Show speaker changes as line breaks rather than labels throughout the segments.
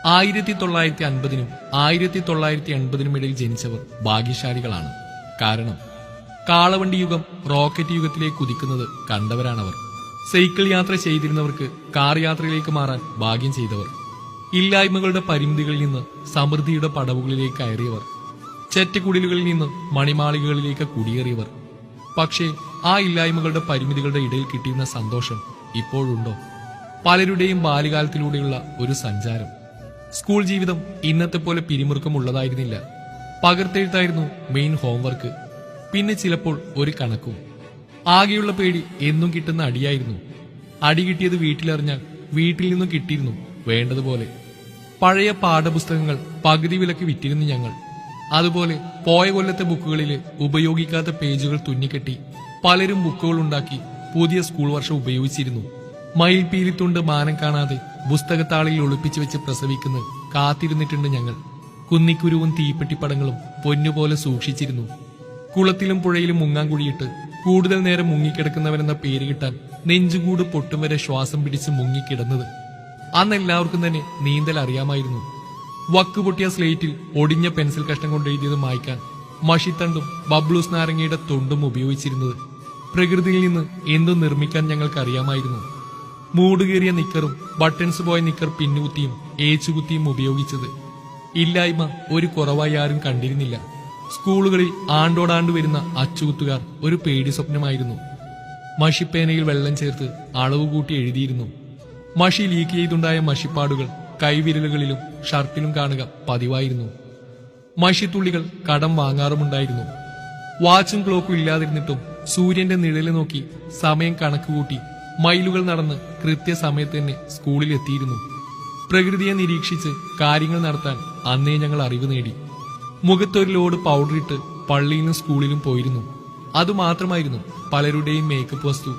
1950-നും 1980-നും ഇടയിൽ ജനിച്ചവർ ഭാഗ്യശാലികളാണ്. കാരണം കാളവണ്ടി യുഗം റോക്കറ്റ് യുഗത്തിലേക്ക് കുതിക്കുന്നത് കണ്ടവരാണവർ. സൈക്കിൾ യാത്ര ചെയ്തിരുന്നവർക്ക് കാർ യാത്രയിലേക്ക് മാറാൻ ഭാഗ്യം ചെയ്തവർ. ഇല്ലായ്മകളുടെ പരിമിതികളിൽ നിന്ന് സമൃദ്ധിയുടെ പടവുകളിലേക്ക് കയറിയവർ. ചെറ്റക്കുടിലുകളിൽ നിന്ന് മണിമാളികകളിലേക്ക് കുടിയേറിയവർ. പക്ഷേ ആ ഇല്ലായ്മകളുടെ പരിമിതികളുടെ ഇടയിൽ കിട്ടിയിരുന്ന സന്തോഷം ഇപ്പോഴുണ്ടോ? പലരുടെയും ബാല്യകാലത്തിലൂടെയുള്ള ഒരു സഞ്ചാരം. സ്കൂൾ ജീവിതം ഇന്നത്തെ പോലെ പിരിമുറുക്കമുള്ളതായിരുന്നില്ല. പകർത്തെഴുത്തായിരുന്നു മെയിൻ ഹോംവർക്ക്. പിന്നെ ചിലപ്പോൾ ഒരു കണക്കും. ആകെയുള്ള പേടി എന്നും കിട്ടുന്ന അടിയായിരുന്നു. അടി കിട്ടിയത് വീട്ടിലറിഞ്ഞാൽ വീട്ടിൽ നിന്നും കിട്ടിയിരുന്നു വേണ്ടതുപോലെ. പഴയ പാഠപുസ്തകങ്ങൾ പകുതി വിലക്ക് വിറ്റിരുന്നു ഞങ്ങൾ. അതുപോലെ പോയ കൊല്ലത്തെ ബുക്കുകളിലെ ഉപയോഗിക്കാത്ത പേജുകൾ തുന്നിക്കെട്ടി പലരും ബുക്കുകൾ ഉണ്ടാക്കി പുതിയ സ്കൂൾ വർഷം ഉപയോഗിച്ചിരുന്നു. മയിൽപീലിത്തുണ്ട് മാനം കാണാതെ പുസ്തകത്താളിൽ ഒളിപ്പിച്ചു വെച്ച് പ്രസവിക്കുന്ന കാത്തിരുന്നിട്ടുണ്ട് ഞങ്ങൾ. കുന്നിക്കുരുവും തീപ്പെട്ടിപ്പടങ്ങളും പൊന്നുപോലെ സൂക്ഷിച്ചിരുന്നു. കുളത്തിലും പുഴയിലും മുങ്ങാൻകുഴിയിട്ട് കൂടുതൽ നേരം മുങ്ങിക്കിടക്കുന്നവരെന്ന പേര് കിട്ടാൻ നെഞ്ചുകൂട് പൊട്ടും വരെ ശ്വാസം പിടിച്ച് മുങ്ങിക്കിടന്നത്. അന്ന് എല്ലാവർക്കും തന്നെ നീന്തൽ അറിയാമായിരുന്നു. വക്കുപൊട്ടിയ സ്ലേറ്റിൽ ഒടിഞ്ഞ പെൻസിൽ കഷ്ണം കൊണ്ടെഴുതിയത് മായ്ക്കാൻ മഷിത്തണ്ടും ബബ്ലൂസ് നാരങ്ങയുടെ തൊണ്ടും ഉപയോഗിച്ചിരുന്നത്. പ്രകൃതിയിൽ നിന്ന് എന്തും നിർമ്മിക്കാൻ ഞങ്ങൾക്കറിയാമായിരുന്നു. മൂടുകേറിയ നിക്കറും ബട്ടൺസ് പോയ നിക്കർ പിന്നുകുത്തിയും ഏച്ചുകുത്തിയും ഉപയോഗിച്ചത്. ഇല്ലായ്മ ഒരു കുറവായി ആരും കണ്ടിരുന്നില്ല. സ്കൂളുകളിൽ ആണ്ടോടാണ്ട് വരുന്ന അച്ചുകുത്തുകാർ ഒരു പേടി സ്വപ്നമായിരുന്നു. മഷിപ്പേനയിൽ വെള്ളം ചേർത്ത് അളവ് കൂട്ടി എഴുതിയിരുന്നു. മഷി ലീക്ക് ചെയ്തുണ്ടായ മഷിപ്പാടുകൾ കൈവിരലുകളിലും ഷർട്ടിലും കാണുക പതിവായിരുന്നു. മഷിത്തുള്ളികൾ കടം വാങ്ങാറുമുണ്ടായിരുന്നു. വാച്ചും ക്ലോക്കും ഇല്ലാതിരുന്നിട്ടും സൂര്യന്റെ നിഴല് നോക്കി സമയം കണക്കുകൂട്ടി മൈലുകൾ നടന്ന് കൃത്യസമയത്ത് തന്നെ സ്കൂളിൽ എത്തിയിരുന്നു. പ്രകൃതിയെ നിരീക്ഷിച്ച് കാര്യങ്ങൾ നടത്താൻ അന്നേ ഞങ്ങൾ അറിവ് നേടി. മുഖത്തൊരു ലോഡ് പൗഡറിട്ട് പള്ളിയിലും സ്കൂളിലും പോയിരുന്നു. അതുമാത്രമായിരുന്നു പലരുടെയും മേക്കപ്പ് വസ്തു.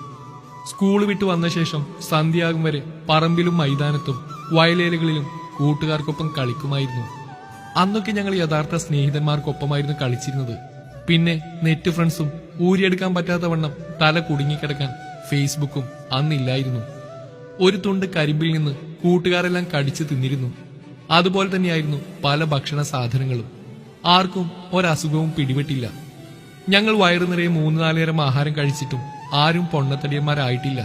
സ്കൂൾ വിട്ടു വന്ന ശേഷം സന്ധ്യയാകും വരെ പറമ്പിലും മൈതാനത്തും വയലേലകളിലും കൂട്ടുകാർക്കൊപ്പം കളിക്കുമായിരുന്നു. അന്നൊക്കെ ഞങ്ങൾ യഥാർത്ഥ സ്നേഹിതന്മാർക്കൊപ്പമായിരുന്നു കളിച്ചിരുന്നത്. പിന്നെ നെറ്റ് ഫ്രണ്ട്സും ഊരിയെടുക്കാൻ പറ്റാത്ത വണ്ണം തല കുടുങ്ങിക്കിടക്കാൻ ഫേസ്ബുക്കും അന്നില്ലായിരുന്നു. ഒരു തുണ്ട് കരിമ്പിൽ നിന്ന് കൂട്ടുകാരെല്ലാം കടിച്ചു തിന്നിരുന്നു. അതുപോലെ തന്നെയായിരുന്നു പല ഭക്ഷണ സാധനങ്ങളും. ആർക്കും ഒരസുഖവും പിടിപെട്ടില്ല. ഞങ്ങൾ വയറു നിറയെ 3-4 നേരം ആഹാരം കഴിച്ചിട്ടും ആരും പൊണ്ണത്തടിയന്മാരായിട്ടില്ല.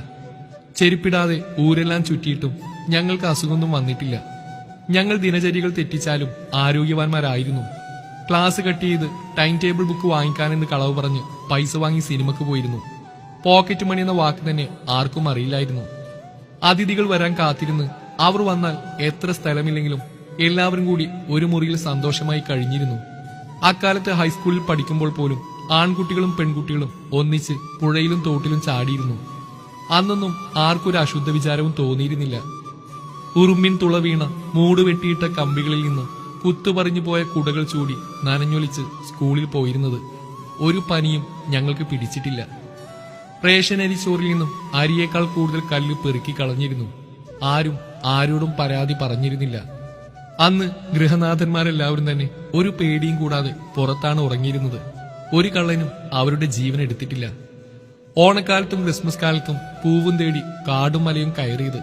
ചെരുപ്പിടാതെ ഊരെല്ലാം ചുറ്റിയിട്ടും ഞങ്ങൾക്ക് അസുഖമൊന്നും വന്നിട്ടില്ല. ഞങ്ങൾ ദിനചര്യകൾ തെറ്റിച്ചാലും ആരോഗ്യവാന്മാരായിരുന്നു. ക്ലാസ് കട്ട് ചെയ്ത് ടൈം ടേബിൾ ബുക്ക് വാങ്ങിക്കാനെന്ന് കളവ് പറഞ്ഞ് പൈസ വാങ്ങി സിനിമക്ക് പോയിരുന്നു. പോക്കറ്റ് മണി എന്ന വാക്ക് തന്നെ ആർക്കും അറിയില്ലായിരുന്നു. അതിഥികൾ വരാൻ കാത്തിരുന്ന് അവർ വന്നാൽ എത്ര സ്ഥലമില്ലെങ്കിലും എല്ലാവരും കൂടി ഒരു മുറിയിൽ സന്തോഷമായി കഴിഞ്ഞിരുന്നു. അക്കാലത്ത് ഹൈസ്കൂളിൽ പഠിക്കുമ്പോൾ പോലും ആൺകുട്ടികളും പെൺകുട്ടികളും ഒന്നിച്ച് പുഴയിലും തോട്ടിലും ചാടിയിരുന്നു. അന്നൊന്നും ആർക്കൊരു അശുദ്ധ വിചാരവും തോന്നിയിരുന്നില്ല. ഉറുമ്പിൻ തുള വീണ മൂട് വെട്ടിയിട്ട കമ്പികളിൽ നിന്ന് കുത്തുപറിഞ്ഞു പോയ കുടകൾ ചൂടി നനഞ്ഞൊലിച്ച് സ്കൂളിൽ പോയിരുന്നത്. ഒരു പനിയും ഞങ്ങൾക്ക് പിടിച്ചിട്ടില്ല. റേഷൻ അരി ചോറിൽ നിന്നും അരിയേക്കാൾ കൂടുതൽ കല്ല് പെറുക്കി കളഞ്ഞിരുന്നു. ആരും ആരോടും പരാതി പറഞ്ഞിരുന്നില്ല. അന്ന് ഗൃഹനാഥന്മാരെല്ലാവരും തന്നെ ഒരു പേടിയും കൂടാതെ പുറത്താണ് ഉറങ്ങിയിരുന്നത്. ഒരു കള്ളനും അവരുടെ ജീവൻ എടുത്തിട്ടില്ല. ഓണക്കാലത്തും ക്രിസ്മസ് കാലത്തും പൂവും തേടി കാടും മലയും കയറിയത്.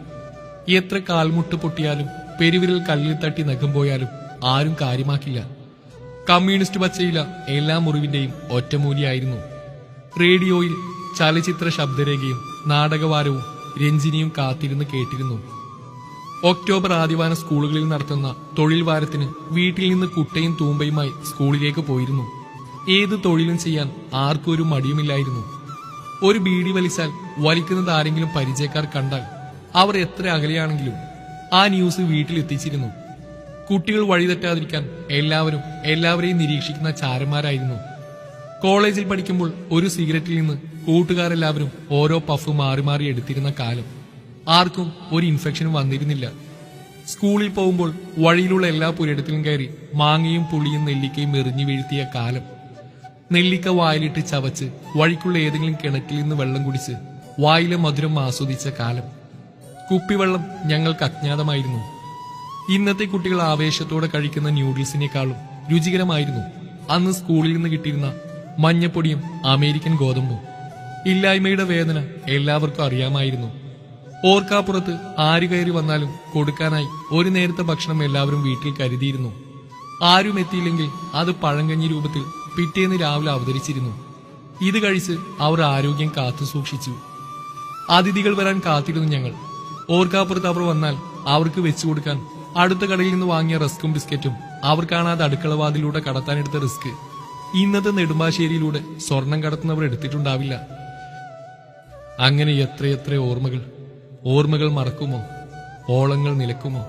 എത്ര കാൽമുട്ട് പൊട്ടിയാലും പെരുവിരൽ കല്ലിൽ തട്ടി നഖം പോയാലും ആരും കാര്യമാക്കില്ല. കമ്മ്യൂണിസ്റ്റ് പച്ചയില എല്ലാ മുറിവിന്റെയും ഒറ്റമൂലിയായിരുന്നു. റേഡിയോയിൽ ചലച്ചിത്ര ശബ്ദരേഖയും നാടകവാരവും രഞ്ജിനിയും കാത്തിരുന്ന് കേട്ടിരുന്നു. ഒക്ടോബർ ആദ്യവാന സ്കൂളുകളിൽ നടത്തുന്ന തൊഴിൽ വാരത്തിന് വീട്ടിൽ നിന്ന് കുട്ടയും തൂമ്പയുമായി സ്കൂളിലേക്ക് പോയിരുന്നു. ഏത് തൊഴിലും ചെയ്യാൻ ആർക്കും ഒരു മടിയുമില്ലായിരുന്നു. ഒരു ബീഡി വലിച്ചാൽ വലിക്കുന്നത് ആരെങ്കിലും പരിചയക്കാർ കണ്ടാൽ അവർ എത്ര അകലെയാണെങ്കിലും ആ ന്യൂസ് വീട്ടിലെത്തിച്ചിരുന്നു. കുട്ടികൾ വഴിതെറ്റാതിരിക്കാൻ എല്ലാവരെയും നിരീക്ഷിക്കുന്ന ചാരന്മാരായിരുന്നു. കോളേജിൽ പഠിക്കുമ്പോൾ ഒരു സിഗരറ്റിൽ നിന്ന് കൂട്ടുകാരെല്ലാവരും ഓരോ പഫ് മാറി മാറി എടുത്തിരുന്ന കാലം. ആർക്കും ഒരു ഇൻഫെക്ഷനും വന്നിരുന്നില്ല. സ്കൂളിൽ പോകുമ്പോൾ വഴിയിലുള്ള എല്ലാ പുരയിടത്തിലും കയറി മാങ്ങയും പുളിയും നെല്ലിക്കയും എറിഞ്ഞു വീഴ്ത്തിയ കാലം. നെല്ലിക്ക വായിലിട്ട് ചവച്ച് വഴിക്കുള്ള ഏതെങ്കിലും കിണറ്റിൽ നിന്ന് വെള്ളം കുടിച്ച് വായിലെ മധുരം ആസ്വദിച്ച കാലം. കുപ്പിവെള്ളം ഞങ്ങൾക്ക് അജ്ഞാതമായിരുന്നു. ഇന്നത്തെ കുട്ടികൾ ആവേശത്തോടെ കഴിക്കുന്ന ന്യൂഡിൽസിനേക്കാളും രുചികരമായിരുന്നു അന്ന് സ്കൂളിൽ നിന്ന് കിട്ടിയിരുന്ന മഞ്ഞപ്പൊടിയും അമേരിക്കൻ ഗോതമ്പും. ഇല്ലായ്മയുടെ വേദന എല്ലാവർക്കും അറിയാമായിരുന്നു. ഓർക്കാപ്പുറത്ത് ആര് കയറി വന്നാലും കൊടുക്കാനായി ഒരു നേരത്തെ ഭക്ഷണം എല്ലാവരും വീട്ടിൽ കരുതിയിരുന്നു. ആരും എത്തിയില്ലെങ്കിൽ അത് പഴങ്കഞ്ഞി രൂപത്തിൽ പിറ്റേന്ന് രാവിലെ അവതരിച്ചിരുന്നു. ഇത് കഴിച്ച് അവർ ആരോഗ്യം കാത്തു സൂക്ഷിച്ചു. അതിഥികൾ വരാൻ കാത്തിരുന്നു ഞങ്ങൾ. ഓർക്കാപ്പുറത്ത് അവർ വന്നാൽ അവർക്ക് വെച്ചു കൊടുക്കാൻ അടുത്ത കടയിൽ നിന്ന് വാങ്ങിയ റസ്കും ബിസ്ക്കറ്റും അവർ കാണാതെ അടുക്കളവാതിലൂടെ കടത്താനെടുത്ത റിസ്ക് ഇന്നത്തെ നെടുമ്പാശ്ശേരിയിലൂടെ സ്വർണം കടത്തുന്നവർ എടുത്തിട്ടുണ്ടാവില്ല. അങ്ങനെ എത്രയെത്ര ഓർമ്മകൾ മറക്കുമോ? ഓളങ്ങൾ നിലക്കുമോ?